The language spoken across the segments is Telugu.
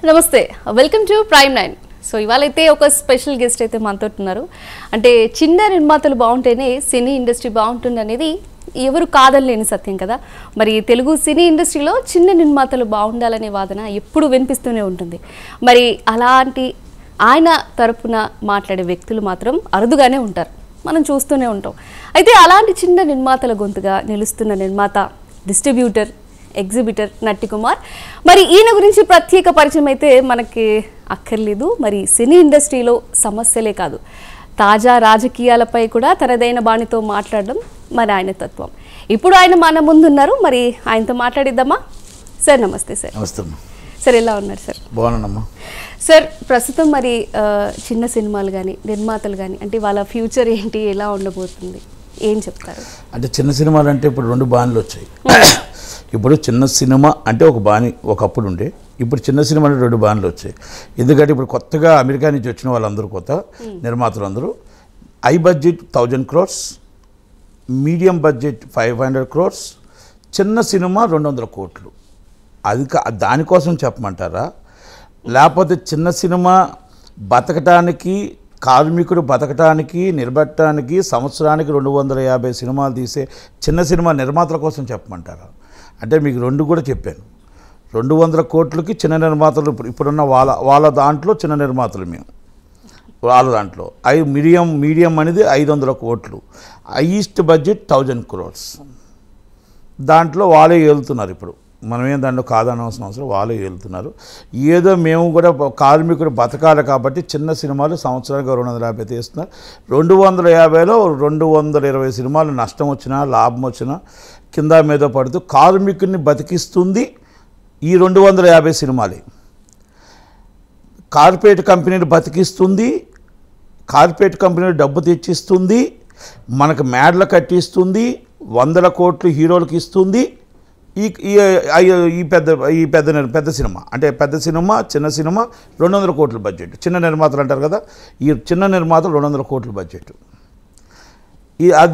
నమస్తే వెల్కమ్ టు ప్రైమ్ 9 సో ఇవాళైతే ఒక స్పెషల్ గెస్ట్ అయితే మనతో ఉన్నారు అంటే చిన్న నిర్మాతలు బాగుంటేనే సినీ ఇండస్ట్రీ బాగుంటుంది అనేది ఎవరు కాదనలేని సత్యం కదా మరి తెలుగు సినీ ఇండస్ట్రీలో చిన్న నిర్మాతలు బాగుండాలనే వాదన ఎప్పుడు వినిపిస్తూనే ఉంటుంది మరి అలాంటి ఆయన తరపున మాట్లాడే వ్యక్తులు మాత్రం అరుదుగానే ఉంటారు మనం చూస్తూనే ఉంటాం అయితే అలాంటి చిన్న నిర్మాతల గొంతుగా నిలుస్తున్న నిర్మాత డిస్ట్రిబ్యూటర్ ఎగ్జిబిటర్ నట్టి కుమార్ మరి ఈయన గురించి ప్రత్యేక పరిచయం అయితే మనకి అక్కర్లేదు మరి సినీ ఇండస్ట్రీలో సమస్యలే కాదు తాజా రాజకీయాలపై కూడా తనదైన బాణితో మాట్లాడడం మరి ఆయన తత్వం ఇప్పుడు ఆయన మన ముందున్నారు మరి ఆయనతో మాట్లాడిద్దామా సార్ నమస్తే సార్ నమస్తే సార్ ఎలా ఉన్నారు సార్ బాగున్నానమ్మా సార్ ప్రస్తుతం మరి చిన్న సినిమాలు కానీ నిర్మాతలు కానీ అంటే వాళ్ళ ఫ్యూచర్ ఏంటి ఎలా ఉండబోతుంది ఏం చెప్తారు అంటే చిన్న సినిమాలు అంటే ఇప్పుడు రెండు బాణీలు వచ్చాయి ఇప్పుడు చిన్న సినిమా అంటే ఒక బాణి ఒకప్పుడు ఉండే ఇప్పుడు చిన్న సినిమా అంటే రెండు బాణీలు వచ్చాయి ఎందుకంటే ఇప్పుడు కొత్తగా అమెరికా నుంచి వచ్చిన వాళ్ళందరూ కొత్త నిర్మాతలు అందరూ high budget 1000 crores medium budget 500 crores చిన్న సినిమా 200 కోట్లు అది దానికోసం చెప్పమంటారా లేకపోతే చిన్న సినిమా బతకటానికి కార్మికుడు బతకటానికి నిలబెట్టడానికి సంవత్సరానికి 250 సినిమాలు తీసే చిన్న సినిమా నిర్మాతల కోసం చెప్పమంటారా అంటే మీకు రెండు కూడా చెప్పాను 200 కోట్లకి చిన్న నిర్మాతలు ఇప్పుడున్న వాళ్ళ దాంట్లో చిన్న నిర్మాతలు మేము వాళ్ళ దాంట్లో మీడియం అనేది 500 కోట్లు హైయెస్ట్ బడ్జెట్ 1000 crores దాంట్లో వాళ్ళే వెళ్తున్నారు ఇప్పుడు మనమేం దాంట్లో కాదనవలసిన అవసరం వాళ్ళే వెళ్తున్నారు ఏదో మేము కూడా కార్మికుడు బతకాలి కాబట్టి చిన్న సినిమాలు సంవత్సరానికి 250 తీస్తున్నారు 250లో 220 సినిమాలు నష్టం వచ్చినా లాభం వచ్చినా కింద మీద పడుతూ కార్మికుడిని బతికిస్తుంది ఈ 250 సినిమాలే కార్పొరేట్ కంపెనీలు బతికిస్తుంది కార్పొరేట్ కంపెనీలు డబ్బు తెచ్చిస్తుంది మనకు మేడలు కట్టిస్తుంది 100 కోట్లు హీరోలకు ఇస్తుంది ఈ పెద్ద సినిమా అంటే పెద్ద సినిమా చిన్న సినిమా 200 కోట్ల బడ్జెట్ చిన్న నిర్మాతలు అంటారు కదా ఈ చిన్న నిర్మాతలు 200 కోట్ల బడ్జెట్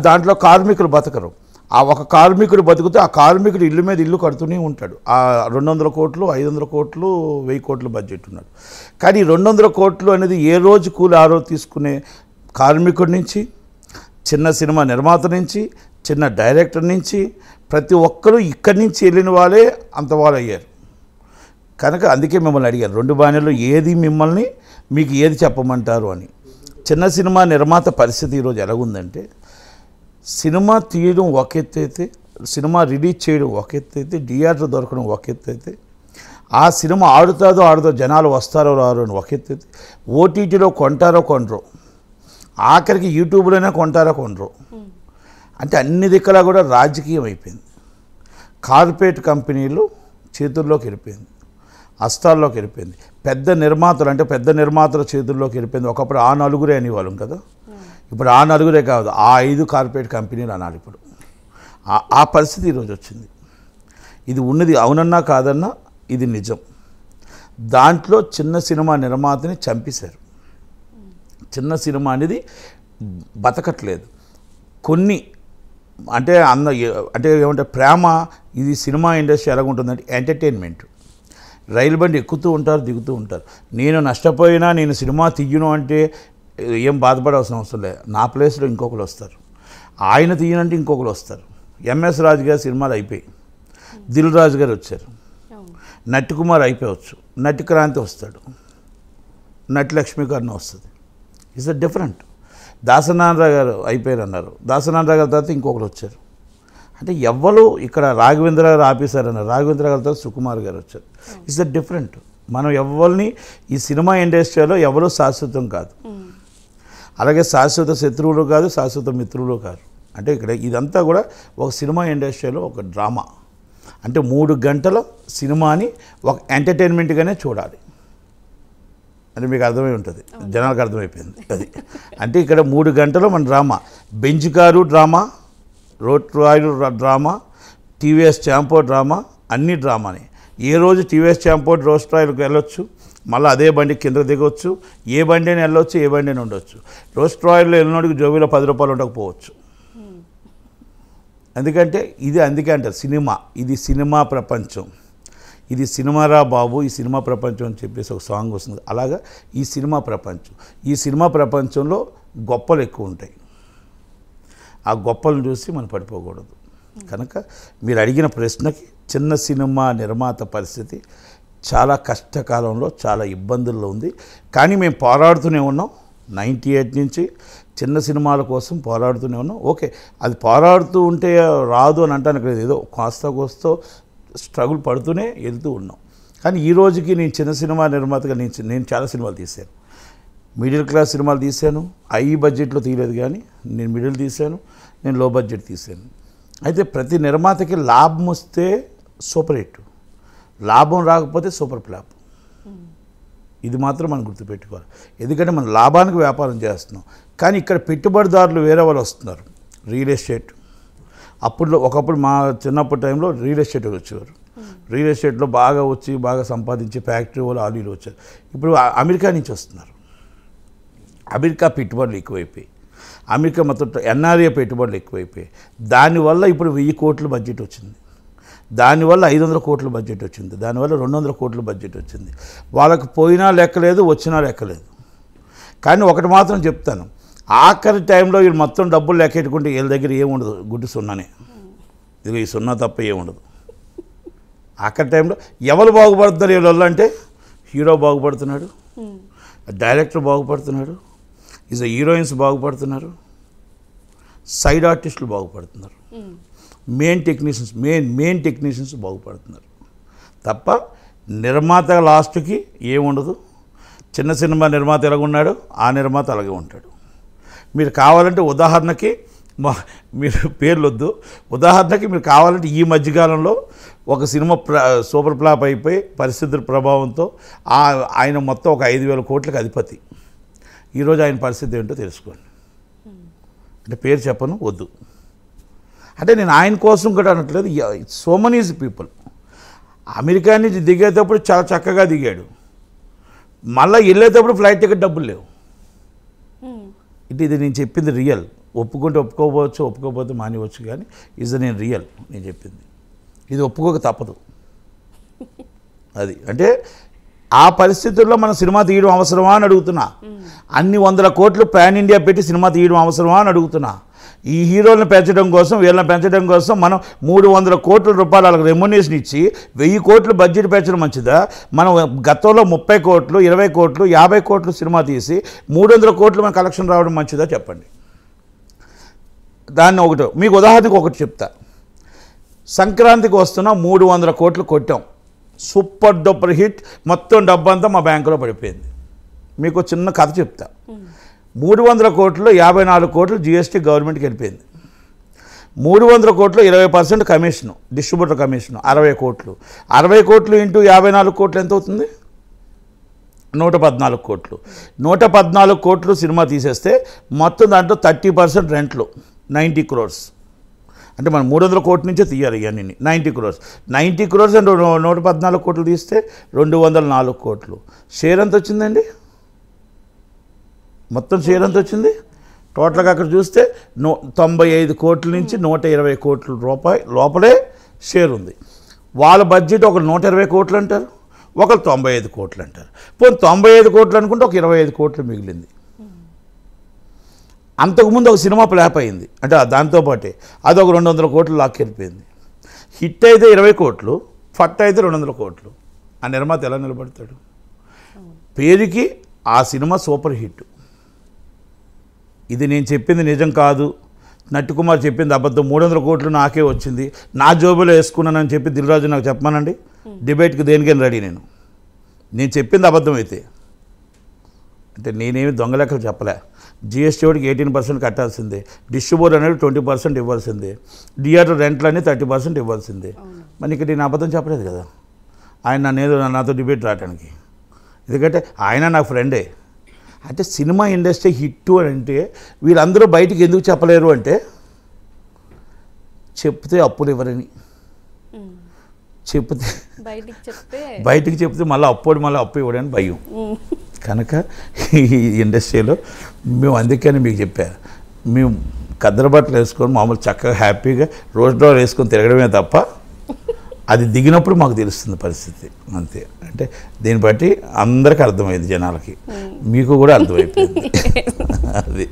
దాంట్లో కార్మికులు బతకరు ఆ ఒక కార్మికుడు బతుకుతే ఆ కార్మికుడు ఇల్లు మీద ఇల్లు కడుతూనే ఉంటాడు ఆ 200 కోట్లు 500 కోట్లు 1000 కోట్ల బడ్జెట్ ఉన్నాడు కానీ 200 కోట్లు అనేది ఏ రోజు కూలి ఆ రోజు తీసుకునే కార్మికుడి నుంచి చిన్న సినిమా నిర్మాత నుంచి చిన్న డైరెక్టర్ నుంచి ప్రతి ఒక్కరూ ఇక్కడి నుంచి వెళ్ళిన వాళ్ళే అంత వాళ్ళు అయ్యారు కనుక అందుకే మిమ్మల్ని అడిగాను రెండు బాణీల్లో ఏది మిమ్మల్ని మీకు ఏది చెప్పమంటారు అని చిన్న సినిమా నిర్మాత పరిస్థితి ఈరోజు ఎలాగుందంటే సినిమా తీయడం ఒక ఎత్తు అయితే సినిమా రిలీజ్ చేయడం ఒక ఎత్తు అయితే థియేటర్ దొరకడం ఒక ఎత్తు అయితే ఆ సినిమా ఆడుతుందో జనాలు వస్తారో రారో అని ఒక ఎత్తు అయితే ఓటీటీలో కొంటారో కొనరో ఆఖరికి యూట్యూబ్లోనే కొంటారో కొనరో అంటే అన్ని దిక్కులా కూడా రాజకీయం అయిపోయింది కార్పొరేట్ కంపెనీలు చేతుల్లోకి వెళ్ళిపోయింది హస్తాల్లోకి వెళ్ళిపోయింది పెద్ద నిర్మాతల చేతుల్లోకి వెళ్ళిపోయింది ఒకప్పుడు ఆ నలుగురే అనేవాళ్ళం కదా ఇప్పుడు ఆ నలుగురే కాదు ఆ 5 కార్పొరేట్ కంపెనీలు అనాలి ఇప్పుడు ఆ పరిస్థితి ఈరోజు వచ్చింది ఇది ఉన్నది అవునన్నా కాదన్నా ఇది నిజం దాంట్లో చిన్న సినిమా నిర్మాతని చంపేశారు చిన్న సినిమా అనేది బతకట్లేదు కొన్ని అంటే ఏమంటే ప్రేమ ఇది సినిమా ఇండస్ట్రీ ఎలాగుంటుందంటే ఎంటర్టైన్మెంట్ రైలు బండి ఎక్కుతూ ఉంటారు దిగుతూ ఉంటారు నేను నష్టపోయినా నేను సినిమా తీయను అంటే ఏం బాధపడాల్సిన అవసరం లేదు నా ప్లేస్లో ఇంకొకరు వస్తారు ఆయన తీయనంటే ఇంకొకరు వస్తారు ఎంఎస్ రాజు గారి సినిమాలు అయిపోయి దిల్ రాజు గారు వచ్చారు నట్టి కుమార్ అయిపోవచ్చు నటి క్రాంతి వస్తాడు నటి లక్ష్మీకరణ వస్తుంది ఇట్స్ డిఫరెంట్ దాసనారాయణ గారు అయిపోయారు అన్నారు దాసనారాయణ గారి తర్వాత ఇంకొకరు వచ్చారు అంటే ఎవ్వరు ఇక్కడ రాఘవేంద్ర గారు ఆపేశారన్నారు రాఘవేంద్ర గారి తర్వాత సుకుమార్ గారు వచ్చారు ఇట్స్ డిఫరెంట్ మనం ఎవరిని ఈ సినిమా ఇండస్ట్రీలో ఎవరు శాశ్వతం కాదు అలాగే శాశ్వత శత్రువులు కాదు శాశ్వత మిత్రులు కాదు అంటే ఇక్కడ ఇదంతా కూడా ఒక సినిమా ఇండస్ట్రీలో ఒక డ్రామా అంటే 3 గంటల సినిమాని ఒక ఎంటర్టైన్మెంట్గానే చూడాలి అంటే మీకు అర్థమై ఉంటుంది జనాలకు అర్థమైపోయింది అది అంటే ఇక్కడ 3 గంటలు మన drama bench car drama road royal drama TVS ఛాంపో డ్రామా అన్ని డ్రామాని ఏ రోజు టీవీఎస్ ఛాంపో రోడ్ రాయల్కి వెళ్ళొచ్చు మళ్ళీ అదే బండి కింద దిగొచ్చు ఏ బండి అయినా వెళ్ళొచ్చు ఏ బండి అయినా ఉండొచ్చు రోడ్ రాయల్లో వెళ్ళినోడికి జోబీలో 10 రూపాయలు ఉండకపోవచ్చు అందుకే అంటారు సినిమా ఇది సినిమా ప్రపంచం ఇది సినిమారా బాబు, ఈ సినిమా ప్రపంచం అని చెప్పేసి ఒక సాంగ్ వస్తుంది. అలాగా ఈ సినిమా ప్రపంచంలో గొప్పలు ఎక్కువ ఉంటాయి. ఆ గొప్పలను చూసి మనం పడిపోకూడదు. కనుక మీరు అడిగిన ప్రశ్నకి చిన్న సినిమా నిర్మాత పరిస్థితి చాలా కష్టకాలంలో చాలా ఇబ్బందుల్లో ఉంది. కానీ మేము పోరాడుతూనే ఉన్నాం. 98 నుంచి చిన్న సినిమాల కోసం పోరాడుతూనే ఉన్నాం. ఓకే, అది పోరాడుతూ ఉంటే రాదు అని అంటానికి లేదు, ఏదో కాస్త కోస్తో స్ట్రగుల్ పడుతూనే వెళ్తూ ఉన్నాం. కానీ ఈ రోజుకి నేను చిన్న సినిమా నిర్మాతగా నేను చాలా సినిమాలు తీశాను. మిడిల్ క్లాస్ సినిమాలు తీశాను. హై బడ్జెట్లో తీయలేదు, కానీ నేను మిడిల్ తీశాను, నేను లో బడ్జెట్ తీశాను. అయితే ప్రతి నిర్మాతకి లాభం వస్తే సూపర్ హిట్, లాభం రాకపోతే సూపర్ ఫ్లాప్. ఇది మాత్రం మనం గుర్తుపెట్టుకోవాలి. ఎందుకంటే మనం లాభానికి వ్యాపారం చేస్తున్నాం. కానీ ఇక్కడ పెట్టుబడిదారులు వేరే వాళ్ళు వస్తున్నారు. రియల్ ఎస్టేట్ ఒకప్పుడు మా చిన్నప్పటి టైంలో రియల్ ఎస్టేట్ వచ్చేవారు. రియల్ ఎస్టేట్లో బాగా వచ్చి బాగా సంపాదించి ఫ్యాక్టరీ వాళ్ళు ఆలీలు వచ్చారు. ఇప్పుడు అమెరికా నుంచి వస్తున్నారు. అమెరికా పెట్టుబడులు ఎక్కువైపోయి, అమెరికా మొత్తం ఎన్ఆర్ఏ పెట్టుబడులు ఎక్కువైపోయి, దానివల్ల ఇప్పుడు 1000 కోట్ల బడ్జెట్ వచ్చింది, దానివల్ల 500 కోట్ల బడ్జెట్ వచ్చింది, దానివల్ల 200 కోట్ల బడ్జెట్ వచ్చింది. వాళ్ళకి పోయినా లెక్కలేదు, వచ్చినా లెక్కలేదు. కానీ ఒకటి మాత్రం చెప్తాను, ఆఖరి టైంలో వీళ్ళు మొత్తం డబ్బులు లెక్కెట్టుకుంటే వీళ్ళ దగ్గర ఏముండదు, గుడ్డు సున్నానే. ఇది ఈ సున్నా తప్ప ఏముండదు. ఆఖరి టైంలో ఎవరు బాగుపడుతున్నారు వీళ్ళ అంటే, హీరో బాగుపడుతున్నాడు, డైరెక్టర్ బాగుపడుతున్నాడు, హీరోయిన్స్ బాగుపడుతున్నారు, సైడ్ ఆర్టిస్టులు బాగుపడుతున్నారు, మెయిన్ టెక్నీషియన్స్ బాగుపడుతున్నారు తప్ప నిర్మాత లాస్ట్కి ఏముండదు. చిన్న సినిమా నిర్మాత ఎలాగున్నాడో ఆ నిర్మాత అలాగే ఉంటాడు. మీరు కావాలంటే ఉదాహరణకి మీరు పేర్లు వద్దు, ఉదాహరణకి మీరు కావాలంటే ఈ మధ్యకాలంలో ఒక సినిమా సూపర్ ఫ్లాప్ అయిపోయి పరిస్థితుల ప్రభావంతో ఆయన మొత్తం ఒక 5,000 కోట్లకు అధిపతి. ఈరోజు ఆయన పరిస్థితి ఏంటో తెలుసుకోండి. అంటే పేరు చెప్పను, వద్దు. అంటే నేను ఆయన కోసం కూడా అనట్లేదు. సో మెనీ పీపుల్ అమెరికా నుంచి దిగేటప్పుడు చాలా చక్కగా దిగాడు, మళ్ళీ వెళ్ళేటప్పుడు ఫ్లైట్ టికెట్ డబ్బులు లేవు. ఇది నేను చెప్పింది రియల్. ఒప్పుకుంటే ఒప్పుకోవచ్చు, ఒప్పుకోకపోతే మానివచ్చు, కానీ ఇది నేను రియల్ నేను చెప్పింది. ఇది ఒప్పుకోక తప్పదు. అది అంటే ఆ పరిస్థితుల్లో మనం సినిమా తీయడం అవసరమా అని అడుగుతున్నా. అన్ని 100 కోట్లు పాన్ ఇండియా పెట్టి సినిమా తీయడం అవసరమా అని అడుగుతున్నా. ఈ హీరోలను పెంచడం కోసం, వీళ్ళని పెంచడం కోసం మనం 300 కోట్ల రూపాయలు వాళ్ళకి రెమ్యునరేషన్ ఇచ్చి 1000 కోట్లు బడ్జెట్ పెంచడం మంచిదా? మనం గతంలో 30 కోట్లు, 20 కోట్లు, 50 కోట్లు సినిమా తీసి 300 కోట్లు మన కలెక్షన్ రావడం మంచిదా చెప్పండి. దాన్ని మీకు ఉదాహరణకు ఒకటి చెప్తా. సంక్రాంతికి వస్తున్న 300 కోట్లు కొట్టాం, సూపర్ డూపర్ హిట్, మొత్తం డబ్బంతా మా బ్యాంకులో పడిపోయింది. మీకు చిన్న కథ చెప్తా. 300 కోట్లు 54 కోట్లు జిఎస్టీ గవర్నమెంట్కి వెళ్ళిపోయింది. 300 కోట్లు 20% కమిషను, డిస్ట్రిబ్యూటర్ కమిషను 60 కోట్లు. 60 కోట్లు ఇంటూ 54 కోట్లు ఎంత అవుతుంది? 114 కోట్లు. 114 కోట్లు సినిమా తీసేస్తే మొత్తం దాంట్లో 30% రెంట్లు 90 crores. అంటే మనం 300 కోట్ల నుంచే తీయాలి ఇవన్నీ. 90 crores. 90 crores అంటే 114 కోట్లు తీస్తే 204 కోట్లు. షేర్ ఎంత వచ్చిందండి? మొత్తం షేర్ ఎంత వచ్చింది? టోటల్గా అక్కడ చూస్తే 95 కోట్ల నుంచి 120 కోట్ల రూపాయలు లోపలే షేర్ ఉంది. వాళ్ళ బడ్జెట్ ఒకరు 120 కోట్లు అంటారు, ఒకరు 95 కోట్లు అంటారు. పోనీ 95 కోట్లు అనుకుంటే ఒక 25 కోట్లు మిగిలింది. అంతకుముందు ఒక సినిమా ఫ్లాప్ అయింది, అంటే దాంతోపాటే అది ఒక 200 కోట్లు లాక్కెళ్ళిపోయింది. హిట్ అయితే 20 కోట్లు, ఫట్ అయితే 200 కోట్లు. ఆ నిర్మాత ఎలా నిలబడతాడు? పేరుకి ఆ సినిమా సూపర్ హిట్. ఇది నేను చెప్పింది నిజం కాదు, నట్టుకుమార్ చెప్పింది అబద్ధం, 300 కోట్లు నాకే వచ్చింది, నా జోబులో వేసుకున్నానని చెప్పి దిల్ రాజు నాకు చెప్పమానండి. డిబేట్కి దేనికైనా రెడీ. నేను చెప్పింది అబద్ధం అయితే. అంటే నేనేమి దొంగ లెక్కలు చెప్పలే. జిఎస్టీ వాడికి 18% కట్టాల్సిందే, డిస్ట్రిబ్యూటర్ అనేది 20% ఇవ్వాల్సిందే, థియేటర్ రెంట్లు అనేది 30% ఇవ్వాల్సిందే. మరి ఇక్కడ నేను అబద్ధం చెప్పలేదు కదా ఆయన నాతో డిబేట్ రావడానికి. ఎందుకంటే ఆయన నా ఫ్రెండే. అంటే సినిమా ఇండస్ట్రీ హిట్ అని అంటే వీళ్ళందరూ బయటికి ఎందుకు చెప్పలేరు అంటే, చెప్తే అప్పులు ఇవ్వరని, బయటికి చెప్తే మళ్ళీ అప్పు ఇవ్వడని భయం. కనుక ఈ ఇండస్ట్రీలో మేము అందుకని మీకు చెప్పా, మేము కద్దరు బట్టలు వేసుకొని మామూలు చక్కగా హ్యాపీగా రోజ్ డ్రావర్ వేసుకొని తిరగడమే తప్ప అది దిగినప్పుడు మాకు తెలుస్తుంది పరిస్థితి అంతే. అంటే దీన్ని బట్టి అందరికీ అర్థమైంది, జనాలకి, మీకు కూడా అర్థమైపోయింది అది.